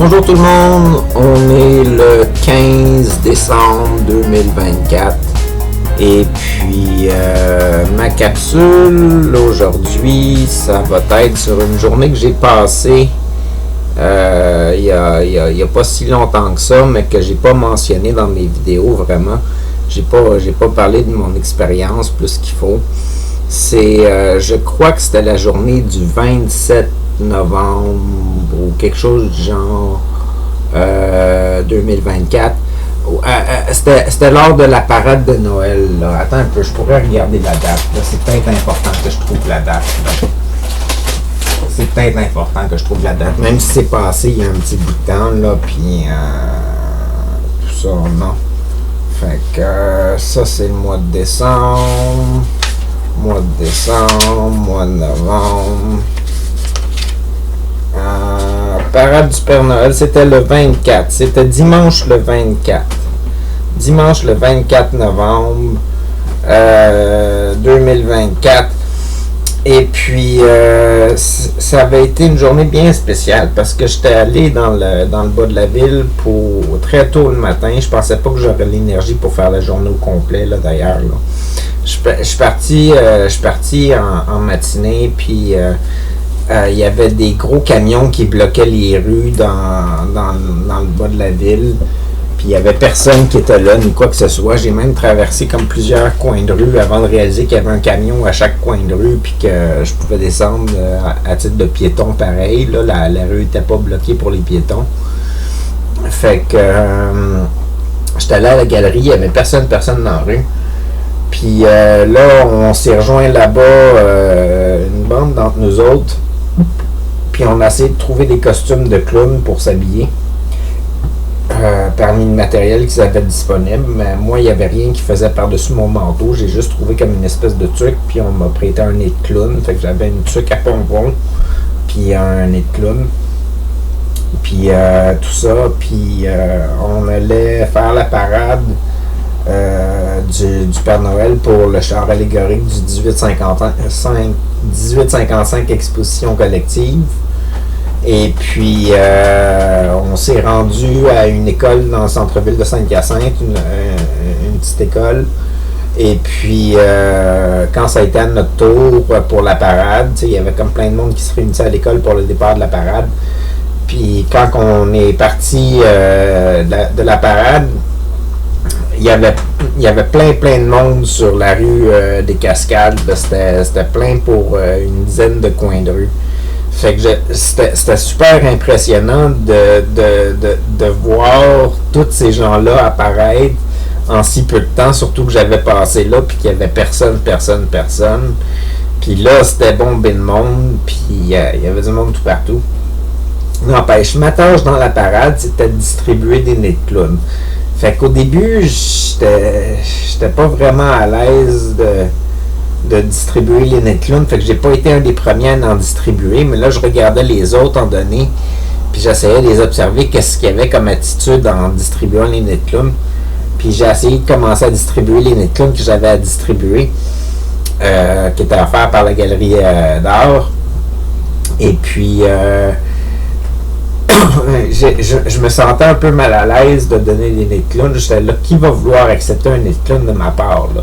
Bonjour tout le monde, on est le 15 décembre 2024 et puis ma capsule aujourd'hui, ça va être sur une journée que j'ai passée il y a pas si longtemps que ça, mais que j'ai pas mentionné dans mes vidéos vraiment. J'ai pas parlé de mon expérience plus qu'il faut. C'est, je crois que c'était la journée du 27 novembre ou quelque chose du genre 2024. C'était lors de la parade de Noël. Là. Attends un peu, je pourrais regarder la date. C'est peut-être important que je trouve la date. C'est peut-être important que je trouve la date. Même si c'est passé il y a un petit bout de temps, là, puis tout ça, non. Fait que ça, c'est le mois de décembre. Mois de novembre. Parade du Père Noël, c'était le 24. C'était dimanche le 24. Dimanche le 24 novembre 2024. Et puis, ça avait été une journée bien spéciale parce que j'étais allé dans le bas de la ville pour très tôt le matin. Je pensais pas que j'aurais l'énergie pour faire la journée au complet, là, d'ailleurs. Là. Je suis parti en matinée, puis il y avait des gros camions qui bloquaient les rues dans le bas de la ville. Puis il n'y avait personne qui était là, ni quoi que ce soit. J'ai même traversé comme plusieurs coins de rue avant de réaliser qu'il y avait un camion à chaque coin de rue, puis que je pouvais descendre à titre de piéton pareil. Là, la rue n'était pas bloquée pour les piétons. Fait que j'étais allé à la galerie, il n'y avait personne dans la rue. Puis là, on s'est rejoint là-bas, une bande d'entre nous autres. Puis on a essayé de trouver des costumes de clown pour s'habiller. Parmi le matériel qu'ils avaient disponible, mais moi il n'y avait rien qui faisait par-dessus mon manteau, j'ai juste trouvé comme une espèce de truc, puis on m'a prêté un nez de clown, fait que j'avais une tuque à pompon, puis un nez de clown, puis tout ça, puis on allait faire la parade du Père Noël pour le char allégorique du 1855 Exposition collective. Et puis, on s'est rendu à une école dans le centre-ville de Saint-Hyacinthe, une petite école. Et puis, quand ça a été à notre tour pour la parade, il y avait comme plein de monde qui se réunissait à l'école pour le départ de la parade. Puis, quand on est parti de la parade, il y avait plein de monde sur la rue des Cascades. C'était plein pour une dizaine de coins de rue. Fait que c'était super impressionnant de voir tous ces gens-là apparaître en si peu de temps, surtout que j'avais passé là, puis qu'il n'y avait personne. Puis là, c'était bombé de monde, puis il y avait du monde tout partout. N'empêche, ma tâche dans la parade, c'était de distribuer des nez de clown. Fait qu'au début, j'étais pas vraiment à l'aise de distribuer les nez de clown, fait que j'ai pas été un des premiers à en distribuer, mais là je regardais les autres en donner, puis j'essayais de les observer, qu'est-ce qu'il y avait comme attitude en distribuant les nez de clown, puis j'ai essayé de commencer à distribuer les nez de clown que j'avais à distribuer, qui était offert par la galerie d'art, et puis je me sentais un peu mal à l'aise de donner des nez de clown. J'étais là, qui va vouloir accepter un nez de clown de ma part, là?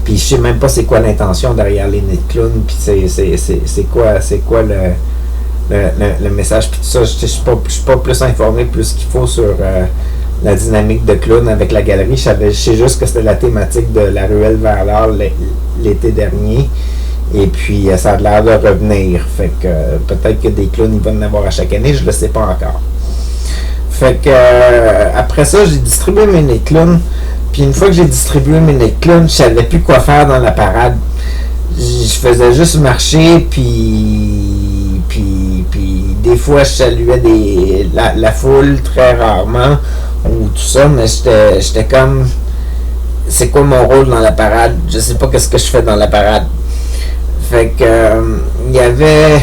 Puis je sais même pas c'est quoi l'intention derrière les nez de clown, puis c'est quoi le message, puis tout ça. Je suis pas plus informé plus qu'il faut sur la dynamique de clown avec la galerie. Je sais juste que c'était la thématique de la ruelle vers l'art l'été dernier, et puis ça a l'air de revenir. Fait que peut-être que des clowns ils vont en avoir à chaque année, je le sais pas encore. Fait que après ça, j'ai distribué mes nez de clown. Puis une fois que j'ai distribué mes nez de clown, je savais plus quoi faire dans la parade. Je faisais juste marcher, puis des fois je saluais la foule très rarement ou tout ça, mais j'étais comme, c'est quoi mon rôle dans la parade? Je sais pas qu'est-ce que je fais dans la parade. Fait que il y avait,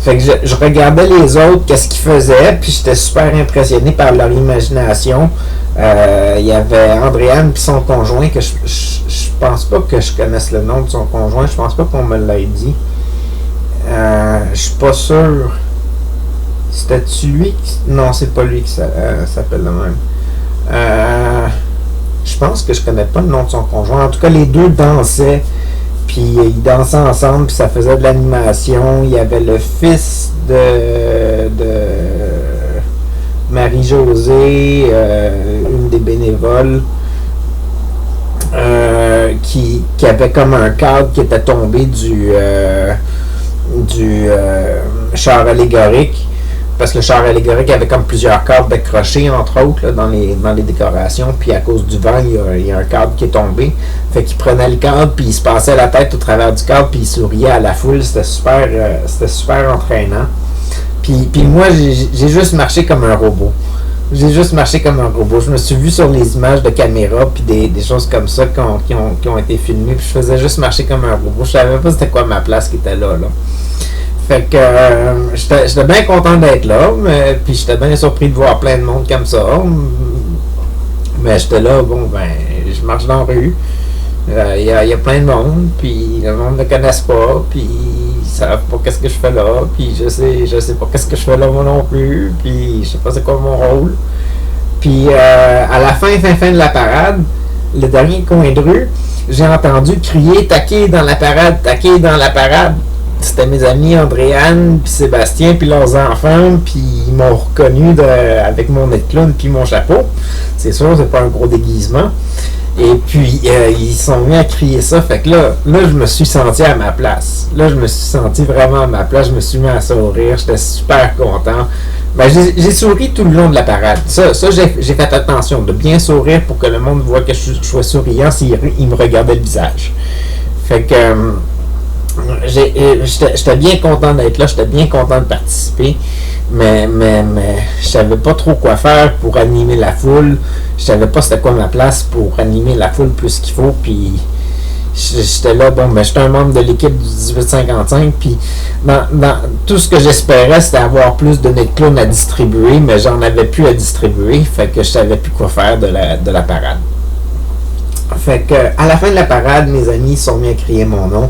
fait que je regardais les autres, qu'est-ce qu'ils faisaient, puis j'étais super impressionné par leur imagination. Il y avait Andréane puis son conjoint, que je pense pas que je connaisse le nom de son conjoint, je pense pas qu'on me l'ait dit. Je suis pas sûr C'était-tu lui qui... Non, c'est pas lui qui s'appelle le même. Je pense que je connais pas le nom de son conjoint. En tout cas, les deux dansaient. Puis ils dansaient ensemble, puis ça faisait de l'animation. Il y avait le fils de Marie-Josée, une des bénévoles, qui avait comme un cadre qui était tombé du char allégorique. Parce que le char allégorique avait comme plusieurs cadres décrochés, entre autres, là, dans les décorations. Puis à cause du vent, il y a un cadre qui est tombé. Fait qu'il prenait le cadre, puis il se passait la tête au travers du cadre, puis il souriait à la foule. C'était super entraînant. Puis moi, j'ai juste marché comme un robot. J'ai juste marché comme un robot. Je me suis vu sur les images de caméra, puis des choses comme ça qui ont été filmées. Puis je faisais juste marcher comme un robot. Je savais pas c'était quoi ma place qui était là. Fait que j'étais bien content d'être là, puis j'étais bien surpris de voir plein de monde comme ça. Mais j'étais là, bon, ben, je marche dans la rue. Il y a plein de monde, puis le monde ne me connaisse pas, puis ils savent pas qu'est-ce que je fais là, puis je sais pas qu'est-ce que je fais là moi non plus, puis je sais pas c'est quoi mon rôle. Puis à la fin de la parade, le dernier coin de rue, j'ai entendu crier taquer dans la parade, taquer dans la parade. C'était mes amis Andréane, puis Sébastien, puis leurs enfants, puis ils m'ont reconnu avec mon nez de clown, puis mon chapeau. C'est sûr, c'est pas un gros déguisement. Et puis, ils sont mis à crier ça. Fait que là, je me suis senti à ma place. Là, je me suis senti vraiment à ma place. Je me suis mis à sourire. J'étais super content. Ben, j'ai souri tout le long de la parade. Ça j'ai fait attention de bien sourire pour que le monde voit que je sois souriant s'il me regardait le visage. Fait que... j'étais bien content d'être là, j'étais bien content de participer, mais je savais pas trop quoi faire pour animer la foule. Je savais pas c'était quoi ma place pour animer la foule plus qu'il faut, puis j'étais là, bon, ben j'étais un membre de l'équipe du 1855, puis dans tout ce que j'espérais, c'était avoir plus de nez de clown à distribuer, mais j'en avais plus à distribuer, fait que je savais plus quoi faire de la parade. Fait que à la fin de la parade, mes amis sont mis à crier mon nom.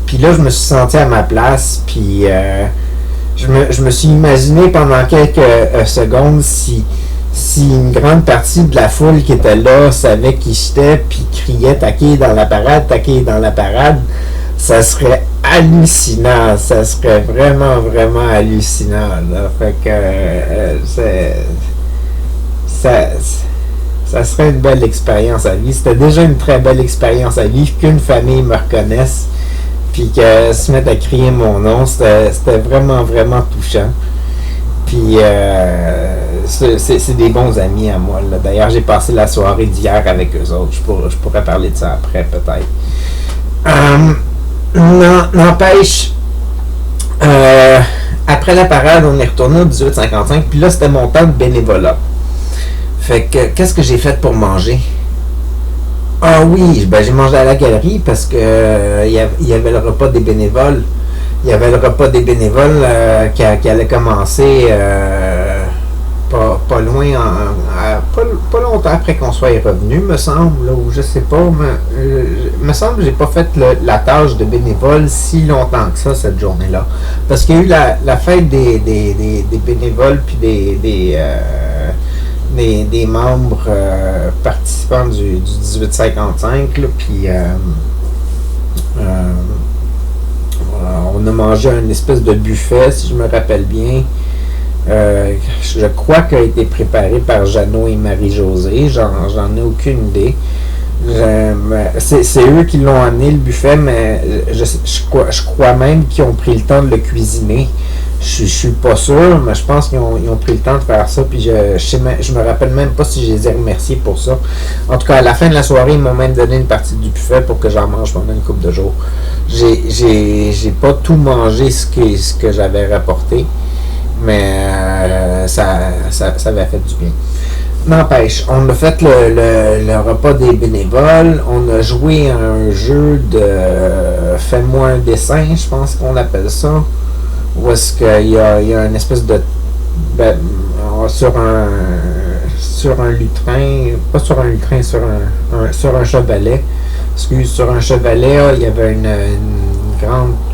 Puis là, je me suis senti à ma place, puis je me suis imaginé pendant quelques secondes si une grande partie de la foule qui était là savait qui j'étais, puis criait taquer dans la parade, ça serait hallucinant, ça serait vraiment, vraiment hallucinant. Là. Fait que ça serait une belle expérience à vivre. C'était déjà une très belle expérience à vivre, qu'une famille me reconnaisse. Puis qu'elle se mette à crier mon nom, c'était vraiment, vraiment touchant. Puis c'est des bons amis à moi. Là. D'ailleurs, j'ai passé la soirée d'hier avec eux autres. Je pourrais parler de ça après, peut-être. N'empêche, après la parade, on est retourné au 1855. Puis là, c'était mon temps de bénévolat. Fait que, qu'est-ce que j'ai fait pour manger? Ah oui, ben j'ai mangé à la galerie parce que il y avait le repas des bénévoles. Il y avait le repas des bénévoles qui allait commencer pas loin, pas longtemps après qu'on soit revenu, me semble, ou je sais pas, mais me semble que j'ai pas fait la tâche de bénévole si longtemps que ça cette journée-là. Parce qu'il y a eu la fête des bénévoles puis des membres participants du 1855, là, puis on a mangé un espèce de buffet, si je me rappelle bien. Je crois qu'il a été préparé par Jeannot et Marie-Josée, j'en ai aucune idée. C'est eux qui l'ont amené, le buffet, mais je crois même qu'ils ont pris le temps de le cuisiner. Je suis pas sûr, mais je pense qu'ils ont pris le temps de faire ça, puis je me rappelle même pas si je les ai remerciés pour ça. En tout cas, à la fin de la soirée, ils m'ont même donné une partie du buffet pour que j'en mange pendant une couple de jours. J'ai pas tout mangé ce que j'avais rapporté, mais ça avait fait du bien. N'empêche, on a fait le repas des bénévoles, on a joué à un jeu de fais-moi un dessin, je pense qu'on appelle ça. Où est-ce qu'il y a une espèce de... sur un lutrin, pas sur un lutrin, sur un chevalet. Excuse, sur un chevalet, là, il y avait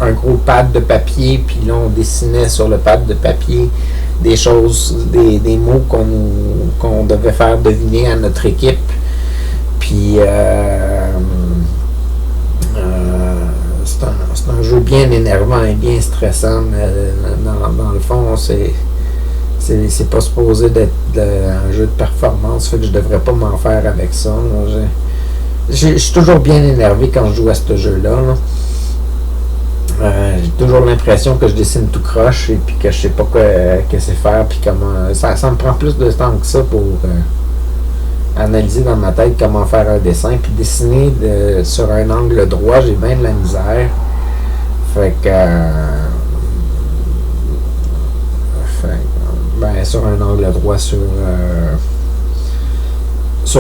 un gros pad de papier, puis là on dessinait sur le pad de papier des choses, des mots qu'on devait faire deviner à notre équipe. Puis c'est un jeu bien énervant et bien stressant, mais dans le fond, c'est pas supposé d'être un jeu de performance, fait que je devrais pas m'en faire avec ça. Je suis toujours bien énervé quand je joue à ce jeu-là. J'ai toujours l'impression que je dessine tout croche et puis que je sais pas que c'est faire, puis comment ça me prend plus de temps que ça pour analyser dans ma tête comment faire un dessin, puis dessiner sur un angle droit, j'ai bien de la misère. Fait que sur un angle droit, sur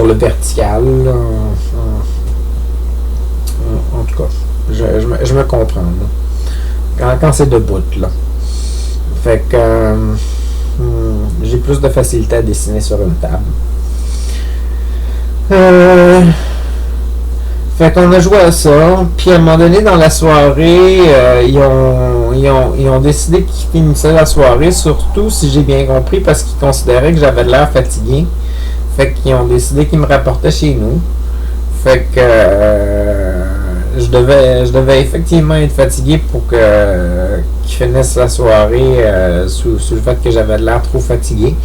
le vertical, là, en tout cas, je me comprends, là. Quand c'est debout, là. Fait que j'ai plus de facilité à dessiner sur une table. Fait qu'on a joué à ça, puis à un moment donné dans la soirée, ils ont décidé qu'ils finissaient la soirée, surtout si j'ai bien compris, parce qu'ils considéraient que j'avais de l'air fatigué. Fait qu'ils ont décidé qu'ils me rapportaient chez nous. Fait que je devais effectivement être fatigué pour qu'ils finissent la soirée sous le fait que j'avais de l'air trop fatigué.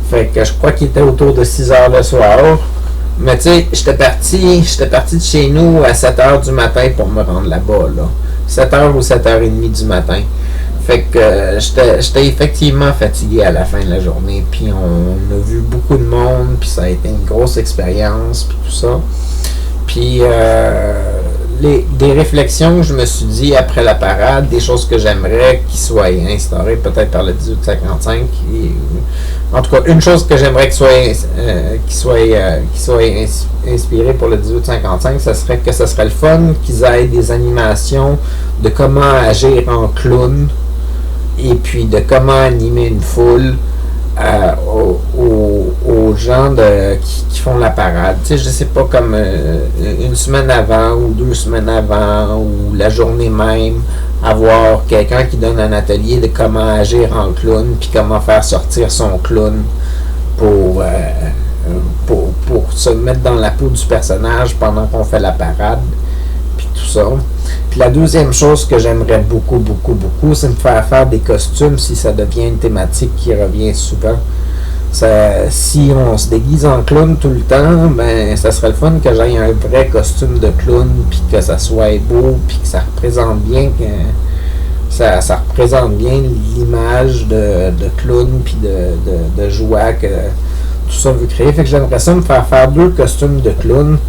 Fait que je crois qu'il était autour de 6 heures le soir. Mais tu sais, j'étais parti de chez nous à 7 heures du matin pour me rendre là-bas, là. 7 heures ou 7h30 du matin. Fait que j'étais effectivement fatigué à la fin de la journée. Puis on a vu beaucoup de monde, puis ça a été une grosse expérience, puis tout ça. Puis des réflexions que je me suis dit après la parade, des choses que j'aimerais qu'ils soient instaurées peut-être par le 1855. En tout cas, une chose que j'aimerais qu'il soit inspiré pour le 1855, ça serait que ça serait le fun qu'ils aient des animations de comment agir en clown et puis de comment animer une foule aux gens qui font la parade. Tu sais, je sais pas, comme une semaine avant ou 2 semaines avant ou la journée même, avoir quelqu'un qui donne un atelier de comment agir en clown puis comment faire sortir son clown pour se mettre dans la peau du personnage pendant qu'on fait la parade, puis tout ça. Puis la deuxième chose que j'aimerais beaucoup, c'est me faire des costumes si ça devient une thématique qui revient souvent. Si on se déguise en clown tout le temps, ben ça serait le fun que j'aille un vrai costume de clown, puis que ça soit beau, puis que ça représente bien ça représente bien l'image de clown puis de joie que tout ça veut créer. Fait que j'aimerais ça me faire 2 costumes de clown,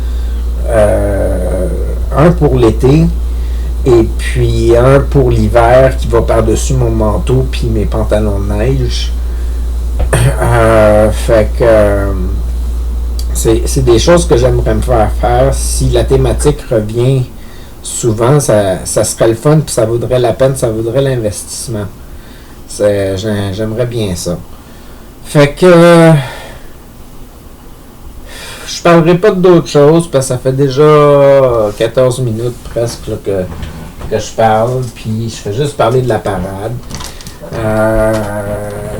un pour l'été et puis un pour l'hiver qui va par-dessus mon manteau puis mes pantalons de neige. Fait que c'est des choses que j'aimerais me faire si la thématique revient souvent. Ça serait le fun puis ça vaudrait la peine, ça vaudrait l'investissement. J'aimerais bien ça. Fait que je parlerai pas d'autres choses parce que ça fait déjà 14 minutes presque là, que je parle, puis je fais juste parler de la parade.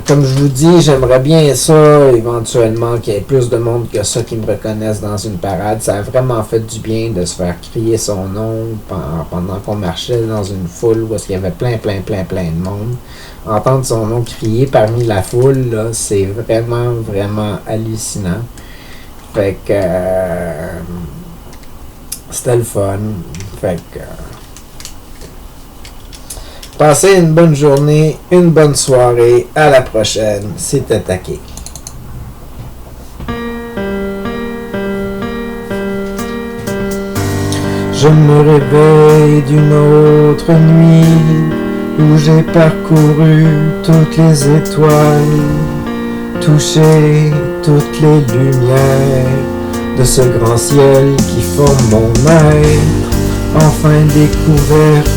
Comme je vous dis, j'aimerais bien ça, éventuellement, qu'il y ait plus de monde que ça qui me reconnaissent dans une parade. Ça a vraiment fait du bien de se faire crier son nom pendant qu'on marchait dans une foule où il y avait plein de monde. Entendre son nom crier parmi la foule, là, c'est vraiment hallucinant. Fait que c'était le fun. Fait que passez une bonne journée, une bonne soirée. À la prochaine. C'est Attaqué. Je me réveille d'une autre nuit où j'ai parcouru toutes les étoiles, touché toutes les lumières de ce grand ciel qui forme mon être. Enfin découverte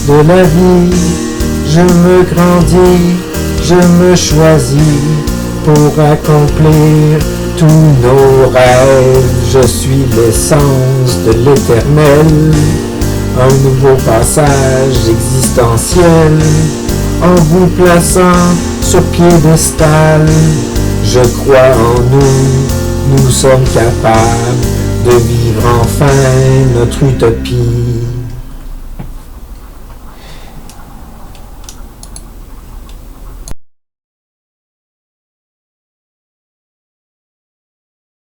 de la vie, je me grandis, je me choisis pour accomplir tous nos rêves. Je suis l'essence de l'éternel, un nouveau passage existentiel en vous plaçant sur piédestal. Je crois en nous sommes capables de vivre enfin notre utopie.